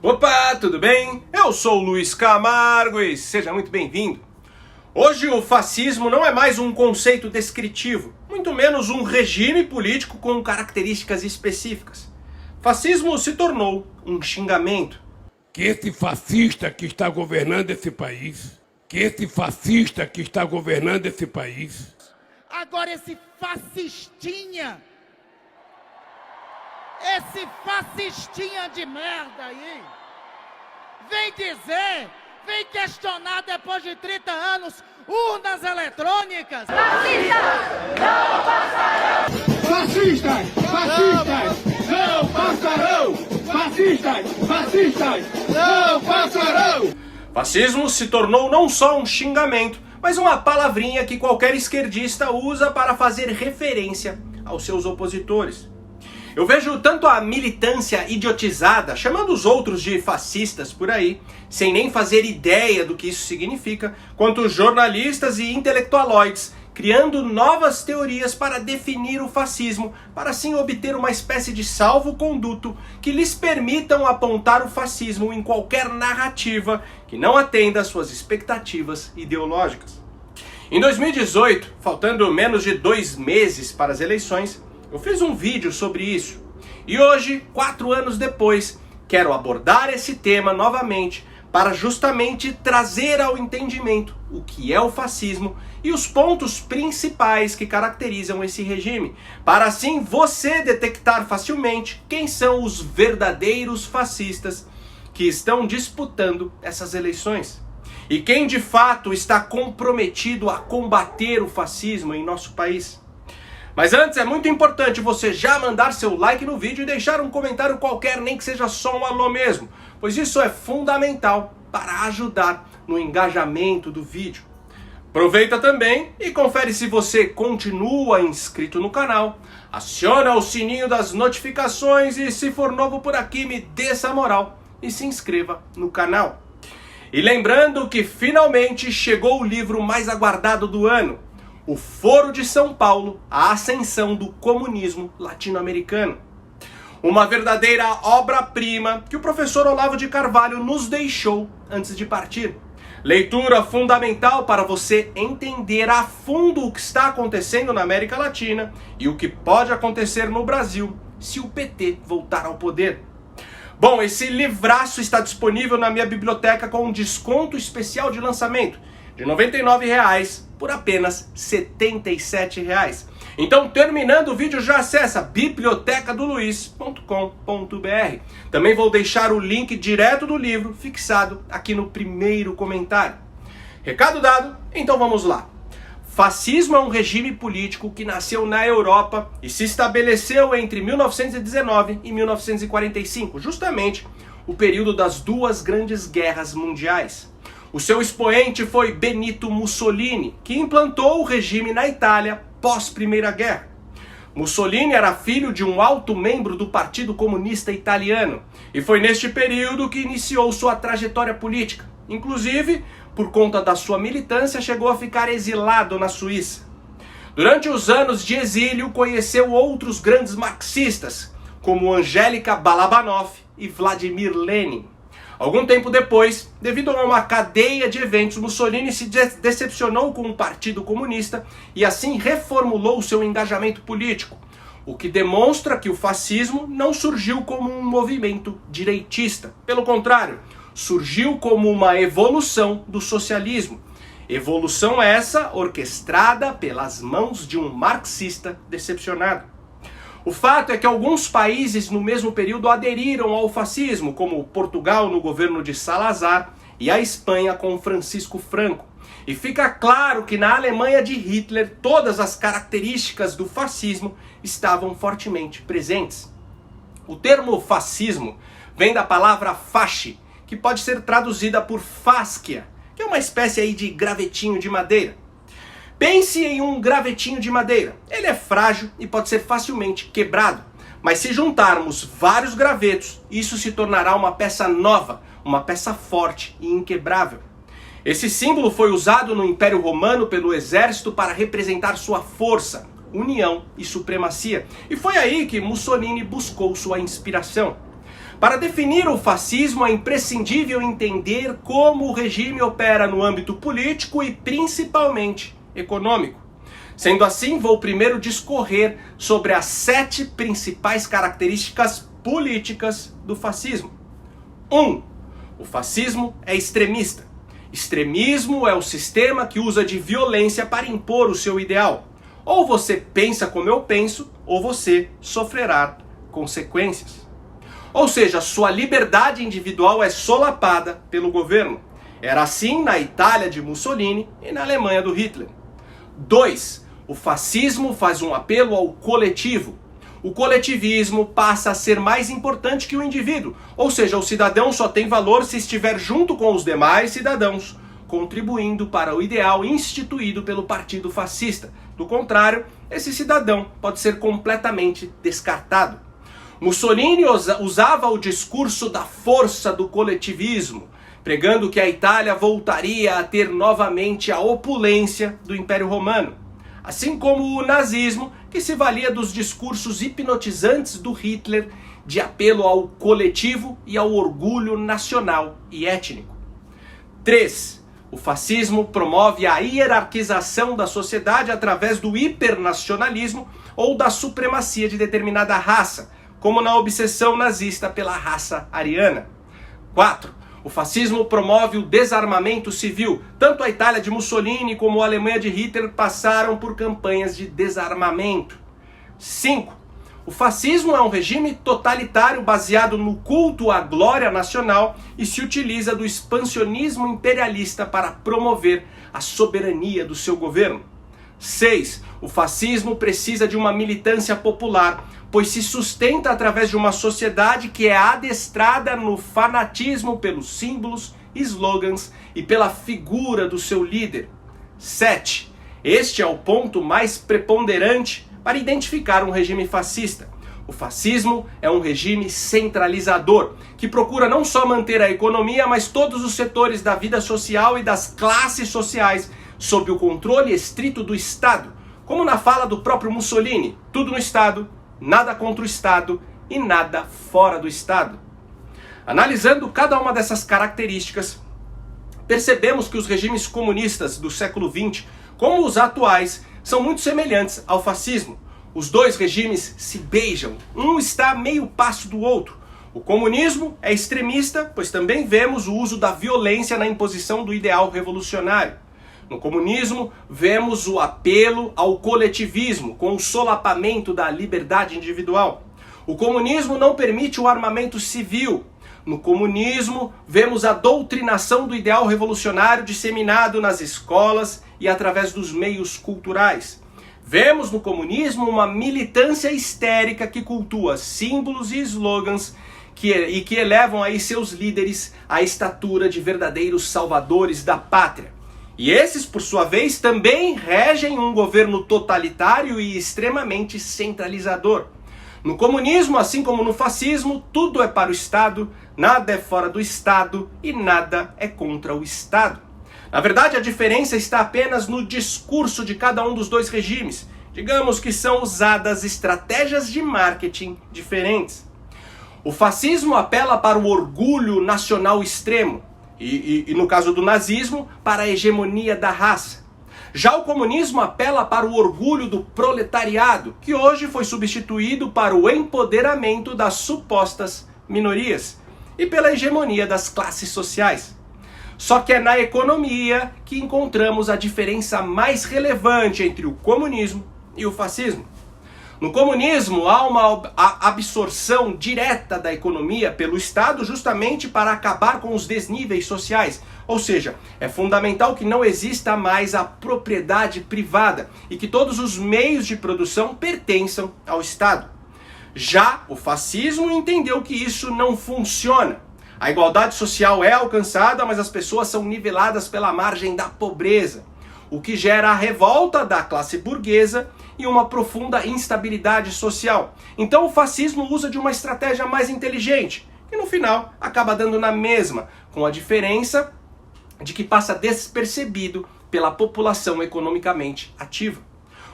Opa, tudo bem? Eu sou o Luiz Camargo e seja muito bem-vindo. Hoje o fascismo não é mais um conceito descritivo, muito menos um regime político com características específicas. Fascismo se tornou um xingamento. Que esse fascista que está governando esse país, Agora esse fascistinha de merda aí, vem questionar depois de 30 anos urnas eletrônicas. Fascistas não passarão! Fascistas não passarão! Fascismo se tornou não só um xingamento, mas uma palavrinha que qualquer esquerdista usa para fazer referência aos seus opositores. Eu vejo tanto a militância idiotizada, chamando os outros de fascistas por aí, sem nem fazer ideia do que isso significa, quanto jornalistas e intelectualoides, criando novas teorias para definir o fascismo, para assim obter uma espécie de salvo-conduto que lhes permitam apontar o fascismo em qualquer narrativa que não atenda às suas expectativas ideológicas. Em 2018, faltando menos de 2 meses para as eleições, eu fiz um vídeo sobre isso. E hoje, 4 anos depois, quero abordar esse tema novamente para justamente trazer ao entendimento o que é o fascismo e os pontos principais que caracterizam esse regime, para assim você detectar facilmente quem são os verdadeiros fascistas que estão disputando essas eleições e quem de fato está comprometido a combater o fascismo em nosso país. Mas antes é muito importante você já mandar seu like no vídeo e deixar um comentário qualquer, nem que seja só um alô mesmo, pois isso é fundamental para ajudar no engajamento do vídeo. Aproveita também e confere se você continua inscrito no canal, aciona o sininho das notificações e se for novo por aqui me dê essa moral e se inscreva no canal. E lembrando que finalmente chegou o livro mais aguardado do ano, O Foro de São Paulo, a ascensão do comunismo latino-americano. Uma verdadeira obra-prima que o professor Olavo de Carvalho nos deixou antes de partir. Leitura fundamental para você entender a fundo o que está acontecendo na América Latina e o que pode acontecer no Brasil se o PT voltar ao poder. Bom, esse livraço está disponível na minha biblioteca com um desconto especial de lançamento de R$ 99 por apenas R$ 77. Então, terminando o vídeo, já acessa bibliotecadoluiz.com.br. Também vou deixar o link direto do livro fixado aqui no primeiro comentário. Recado dado, então vamos lá. Fascismo é um regime político que nasceu na Europa e se estabeleceu entre 1919 e 1945, justamente o período das 2 grandes guerras mundiais. O seu expoente foi Benito Mussolini, que implantou o regime na Itália pós-Primeira Guerra. Mussolini era filho de um alto membro do Partido Comunista Italiano e foi neste período que iniciou sua trajetória política. Inclusive, por conta da sua militância, chegou a ficar exilado na Suíça. Durante os anos de exílio, conheceu outros grandes marxistas, como Angélica Balabanov e Vladimir Lenin. Algum tempo depois, devido a uma cadeia de eventos, Mussolini se decepcionou com o Partido Comunista e assim reformulou seu engajamento político, o que demonstra que o fascismo não surgiu como um movimento direitista. Pelo contrário, surgiu como uma evolução do socialismo. Evolução essa orquestrada pelas mãos de um marxista decepcionado. O fato é que alguns países no mesmo período aderiram ao fascismo, como Portugal no governo de Salazar e a Espanha com Francisco Franco. E fica claro que na Alemanha de Hitler todas as características do fascismo estavam fortemente presentes. O termo fascismo vem da palavra fasci, que pode ser traduzida por fáscia, que é uma espécie aí de gravetinho de madeira. Pense em um gravetinho de madeira. Ele é frágil e pode ser facilmente quebrado. Mas se juntarmos vários gravetos, isso se tornará uma peça nova, uma peça forte e inquebrável. Esse símbolo foi usado no Império Romano pelo exército para representar sua força, união e supremacia. E foi aí que Mussolini buscou sua inspiração. Para definir o fascismo é imprescindível entender como o regime opera no âmbito político e principalmente econômico. Sendo assim, vou primeiro discorrer sobre as 7 principais características políticas do fascismo. 1. O fascismo é extremista. Extremismo é o sistema que usa de violência para impor o seu ideal. Ou você pensa como eu penso, ou você sofrerá consequências. Ou seja, sua liberdade individual é solapada pelo governo. Era assim na Itália de Mussolini e na Alemanha do Hitler. 2. O fascismo faz um apelo ao coletivo. O coletivismo passa a ser mais importante que o indivíduo, ou seja, o cidadão só tem valor se estiver junto com os demais cidadãos, contribuindo para o ideal instituído pelo Partido Fascista. Do contrário, esse cidadão pode ser completamente descartado. Mussolini usava o discurso da força do coletivismo, pregando que a Itália voltaria a ter novamente a opulência do Império Romano. Assim como o nazismo, que se valia dos discursos hipnotizantes do Hitler de apelo ao coletivo e ao orgulho nacional e étnico. 3. O fascismo promove a hierarquização da sociedade através do hipernacionalismo ou da supremacia de determinada raça, como na obsessão nazista pela raça ariana. 4. O fascismo promove o desarmamento civil. Tanto a Itália de Mussolini como a Alemanha de Hitler passaram por campanhas de desarmamento. 5. O fascismo é um regime totalitário baseado no culto à glória nacional e se utiliza do expansionismo imperialista para promover a soberania do seu governo. 6. O fascismo precisa de uma militância popular, pois se sustenta através de uma sociedade que é adestrada no fanatismo pelos símbolos, slogans e pela figura do seu líder. 7. Este é o ponto mais preponderante para identificar um regime fascista. O fascismo é um regime centralizador, que procura não só manter a economia, mas todos os setores da vida social e das classes sociais sob o controle estrito do Estado, como na fala do próprio Mussolini: tudo no Estado, nada contra o Estado e nada fora do Estado. Analisando cada uma dessas características, percebemos que os regimes comunistas do século XX, como os atuais, são muito semelhantes ao fascismo. Os dois regimes se beijam, um está a meio passo do outro. O comunismo é extremista, pois também vemos o uso da violência na imposição do ideal revolucionário. No comunismo, vemos o apelo ao coletivismo, com o solapamento da liberdade individual. O comunismo não permite o armamento civil. No comunismo, vemos a doutrinação do ideal revolucionário disseminado nas escolas e através dos meios culturais. Vemos no comunismo uma militância histérica que cultua símbolos e slogans que elevam aí seus líderes à estatura de verdadeiros salvadores da pátria. E esses, por sua vez, também regem um governo totalitário e extremamente centralizador. No comunismo, assim como no fascismo, tudo é para o Estado, nada é fora do Estado e nada é contra o Estado. Na verdade, a diferença está apenas no discurso de cada um dos dois regimes. Digamos que são usadas estratégias de marketing diferentes. O fascismo apela para o orgulho nacional extremo. E no caso do nazismo, para a hegemonia da raça. Já o comunismo apela para o orgulho do proletariado, que hoje foi substituído para o empoderamento das supostas minorias e pela hegemonia das classes sociais. Só que é na economia que encontramos a diferença mais relevante entre o comunismo e o fascismo. No comunismo, há uma absorção direta da economia pelo Estado justamente para acabar com os desníveis sociais. Ou seja, é fundamental que não exista mais a propriedade privada e que todos os meios de produção pertençam ao Estado. Já o fascismo entendeu que isso não funciona. A igualdade social é alcançada, mas as pessoas são niveladas pela margem da pobreza, o que gera a revolta da classe burguesa e uma profunda instabilidade social. Então o fascismo usa de uma estratégia mais inteligente, que no final acaba dando na mesma, com a diferença de que passa despercebido pela população economicamente ativa.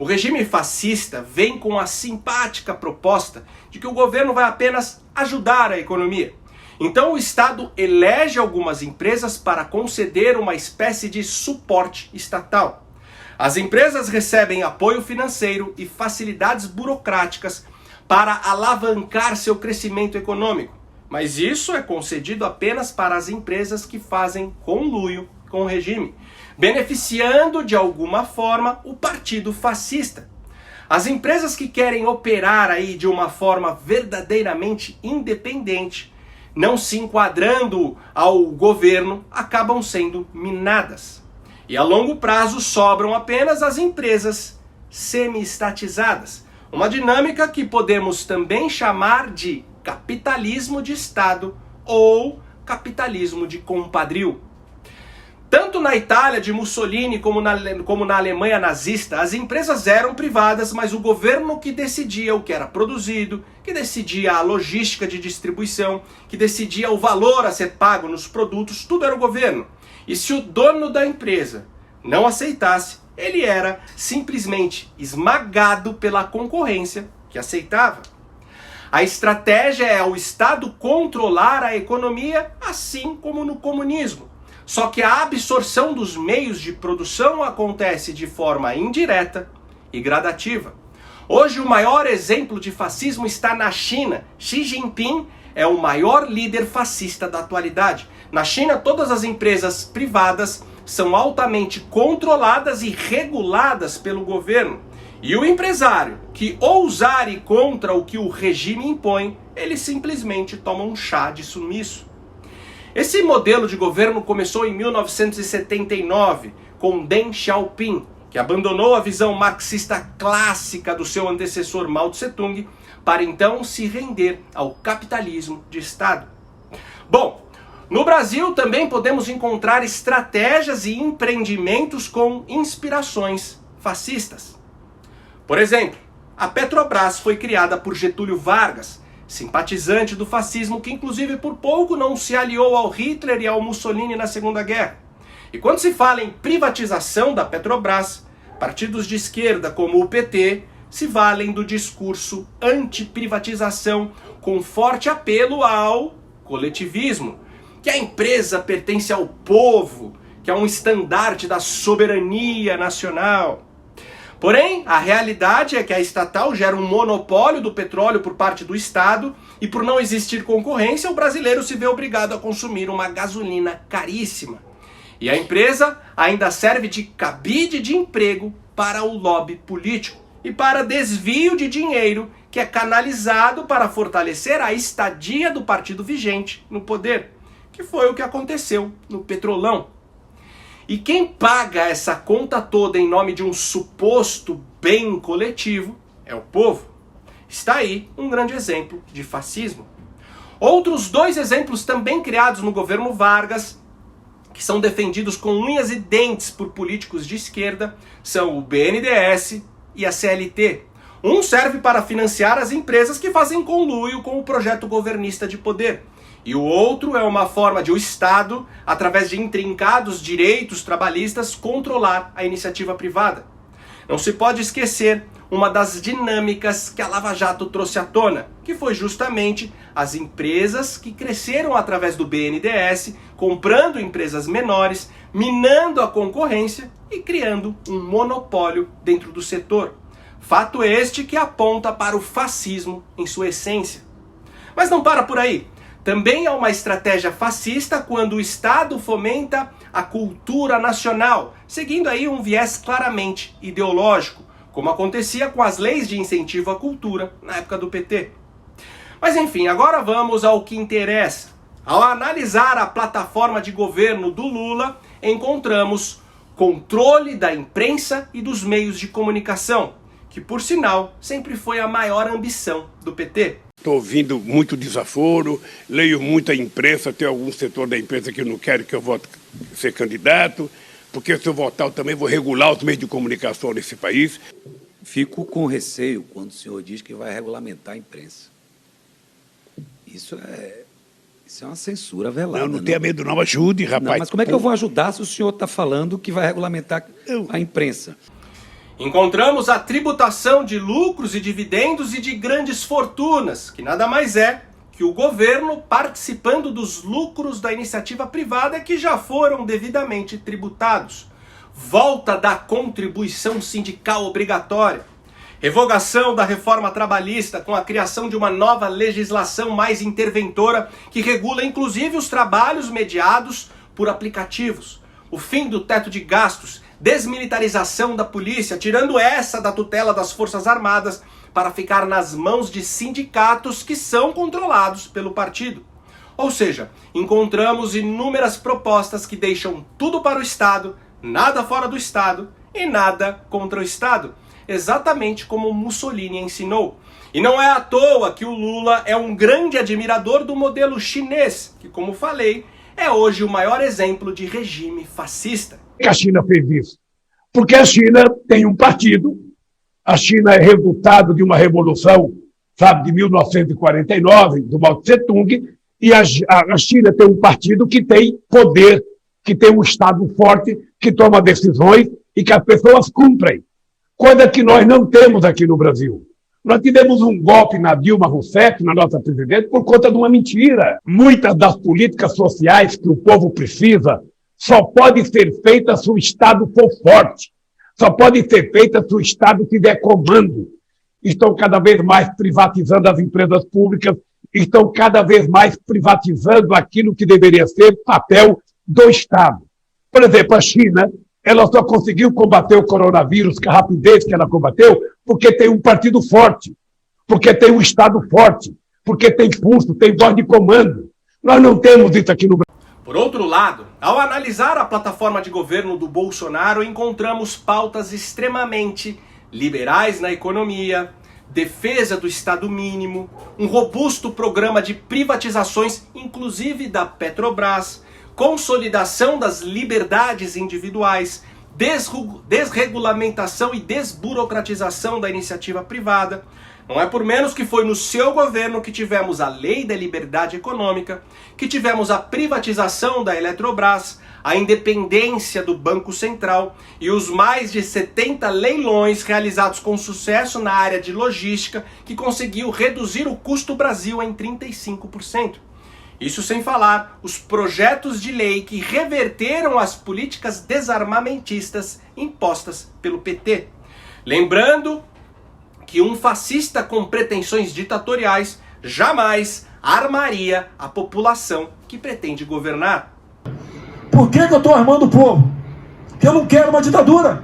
O regime fascista vem com a simpática proposta de que o governo vai apenas ajudar a economia. Então o Estado elege algumas empresas para conceder uma espécie de suporte estatal. As empresas recebem apoio financeiro e facilidades burocráticas para alavancar seu crescimento econômico. Mas isso é concedido apenas para as empresas que fazem conluio com o regime, beneficiando de alguma forma o partido fascista. As empresas que querem operar aí de uma forma verdadeiramente independente, não se enquadrando ao governo, acabam sendo minadas. E a longo prazo sobram apenas as empresas semi-estatizadas, uma dinâmica que podemos também chamar de capitalismo de Estado ou capitalismo de compadrio. Tanto na Itália de Mussolini como na Alemanha nazista, as empresas eram privadas, mas o governo que decidia o que era produzido, que decidia a logística de distribuição, que decidia o valor a ser pago nos produtos, tudo era o governo. E se o dono da empresa não aceitasse, ele era simplesmente esmagado pela concorrência que aceitava. A estratégia é o Estado controlar a economia, assim como no comunismo. Só que a absorção dos meios de produção acontece de forma indireta e gradativa. Hoje o maior exemplo de fascismo está na China. Xi Jinping é o maior líder fascista da atualidade. Na China, todas as empresas privadas são altamente controladas e reguladas pelo governo. E o empresário que ousar ir contra o que o regime impõe, ele simplesmente toma um chá de sumiço. Esse modelo de governo começou em 1979, com Deng Xiaoping, que abandonou a visão marxista clássica do seu antecessor Mao Tse-tung, para então se render ao capitalismo de Estado. Bom, no Brasil também podemos encontrar estratégias e empreendimentos com inspirações fascistas. Por exemplo, a Petrobras foi criada por Getúlio Vargas, simpatizante do fascismo que inclusive por pouco não se aliou ao Hitler e ao Mussolini na Segunda Guerra. E quando se fala em privatização da Petrobras, partidos de esquerda como o PT se valem do discurso anti-privatização com forte apelo ao coletivismo, que a empresa pertence ao povo, que é um estandarte da soberania nacional. Porém, a realidade é que a estatal gera um monopólio do petróleo por parte do Estado e por não existir concorrência, o brasileiro se vê obrigado a consumir uma gasolina caríssima. E a empresa ainda serve de cabide de emprego para o lobby político e para desvio de dinheiro que é canalizado para fortalecer a estadia do partido vigente no poder, que foi o que aconteceu no Petrolão. E quem paga essa conta toda em nome de um suposto bem coletivo é o povo. Está aí um grande exemplo de fascismo. Outros dois exemplos também criados no governo Vargas, que são defendidos com unhas e dentes por políticos de esquerda, são o BNDES e a CLT. Um serve para financiar as empresas que fazem conluio com o projeto governista de poder. E o outro é uma forma de o Estado, através de intrincados direitos trabalhistas, controlar a iniciativa privada. Não se pode esquecer uma das dinâmicas que a Lava Jato trouxe à tona, que foi justamente as empresas que cresceram através do BNDES, comprando empresas menores, minando a concorrência e criando um monopólio dentro do setor. Fato este que aponta para o fascismo em sua essência. Mas não para por aí. Também há uma estratégia fascista quando o Estado fomenta a cultura nacional, seguindo aí um viés claramente ideológico, como acontecia com as leis de incentivo à cultura na época do PT. Mas enfim, agora vamos ao que interessa. Ao analisar a plataforma de governo do Lula, encontramos controle da imprensa e dos meios de comunicação, que por sinal sempre foi a maior ambição do PT. Estou ouvindo muito desaforo, leio muita imprensa, tem algum setor da imprensa que não quer que eu vote ser candidato, porque se eu votar eu também vou regular os meios de comunicação nesse país. Fico com receio quando o senhor diz que vai regulamentar a imprensa. Isso é uma censura velada. Não tenha medo não, ajude, rapaz. Não, mas como é que eu vou ajudar se o senhor está falando que vai regulamentar a imprensa? Encontramos a tributação de lucros e dividendos e de grandes fortunas, que nada mais é que o governo participando dos lucros da iniciativa privada que já foram devidamente tributados. Volta da contribuição sindical obrigatória. Revogação da reforma trabalhista com a criação de uma nova legislação mais interventora que regula inclusive os trabalhos mediados por aplicativos. O fim do teto de gastos, desmilitarização da polícia, tirando essa da tutela das Forças Armadas para ficar nas mãos de sindicatos que são controlados pelo partido. Ou seja, encontramos inúmeras propostas que deixam tudo para o Estado, nada fora do Estado e nada contra o Estado. Exatamente como Mussolini ensinou. E não é à toa que o Lula é um grande admirador do modelo chinês, que, como falei, é hoje o maior exemplo de regime fascista. Por que a China fez isso? Porque a China tem um partido, a China é resultado de uma revolução, sabe, de 1949, do Mao Tse-tung, e a China tem um partido que tem poder, que tem um Estado forte, que toma decisões e que as pessoas cumprem. Coisa que nós não temos aqui no Brasil. Nós tivemos um golpe na Dilma Rousseff, na nossa presidente, por conta de uma mentira. Muitas das políticas sociais que o povo precisa só podem ser feitas se o Estado for forte. Só podem ser feitas se o Estado tiver comando. Estão cada vez mais privatizando as empresas públicas, estão cada vez mais privatizando aquilo que deveria ser papel do Estado. Por exemplo, a China, ela só conseguiu combater o coronavírus com a rapidez que ela combateu porque tem um partido forte, porque tem um Estado forte, porque tem pulso, tem voz de comando. Nós não temos isso aqui no Brasil. Por outro lado, ao analisar a plataforma de governo do Bolsonaro, encontramos pautas extremamente liberais na economia, defesa do Estado mínimo, um robusto programa de privatizações, inclusive da Petrobras, consolidação das liberdades individuais, desregulamentação e desburocratização da iniciativa privada. Não é por menos que foi no seu governo que tivemos a Lei da Liberdade Econômica, que tivemos a privatização da Eletrobras, a independência do Banco Central e os mais de 70 leilões realizados com sucesso na área de logística, que conseguiu reduzir o custo Brasil em 35%. Isso sem falar os projetos de lei que reverteram as políticas desarmamentistas impostas pelo PT. Lembrando que um fascista com pretensões ditatoriais jamais armaria a população que pretende governar. Por que eu estou armando o povo? Porque eu não quero uma ditadura.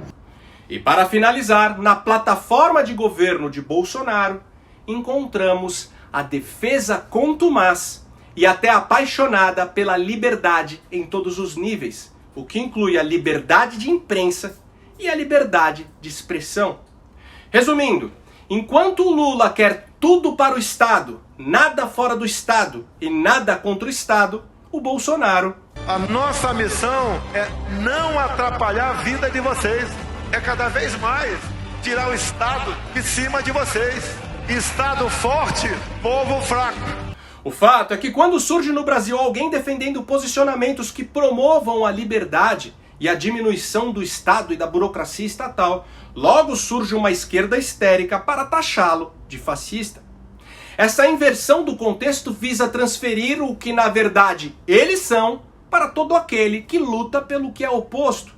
E para finalizar, na plataforma de governo de Bolsonaro, encontramos a defesa contumaz e até apaixonada pela liberdade em todos os níveis, o que inclui a liberdade de imprensa e a liberdade de expressão. Resumindo, enquanto o Lula quer tudo para o Estado, nada fora do Estado e nada contra o Estado, o Bolsonaro... A nossa missão é não atrapalhar a vida de vocês. É cada vez mais tirar o Estado de cima de vocês. Estado forte, povo fraco. O fato é que quando surge no Brasil alguém defendendo posicionamentos que promovam a liberdade e a diminuição do Estado e da burocracia estatal, logo surge uma esquerda histérica para taxá-lo de fascista. Essa inversão do contexto visa transferir o que na verdade eles são para todo aquele que luta pelo que é oposto.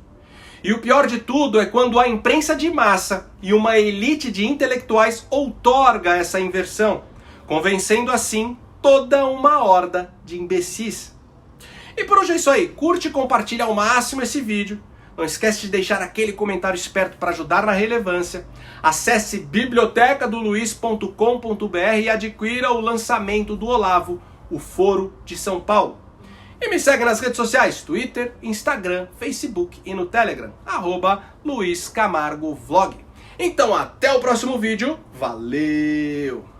E o pior de tudo é quando a imprensa de massa e uma elite de intelectuais outorga essa inversão, convencendo assim toda uma horda de imbecis. E por hoje é isso aí. Curte e compartilha ao máximo esse vídeo. Não esquece de deixar aquele comentário esperto para ajudar na relevância. Acesse bibliotecadoluiz.com.br e adquira o lançamento do Olavo, o Foro de São Paulo. E me segue nas redes sociais, Twitter, Instagram, Facebook e no Telegram, @LuizCamargoVlog. Então até o próximo vídeo. Valeu!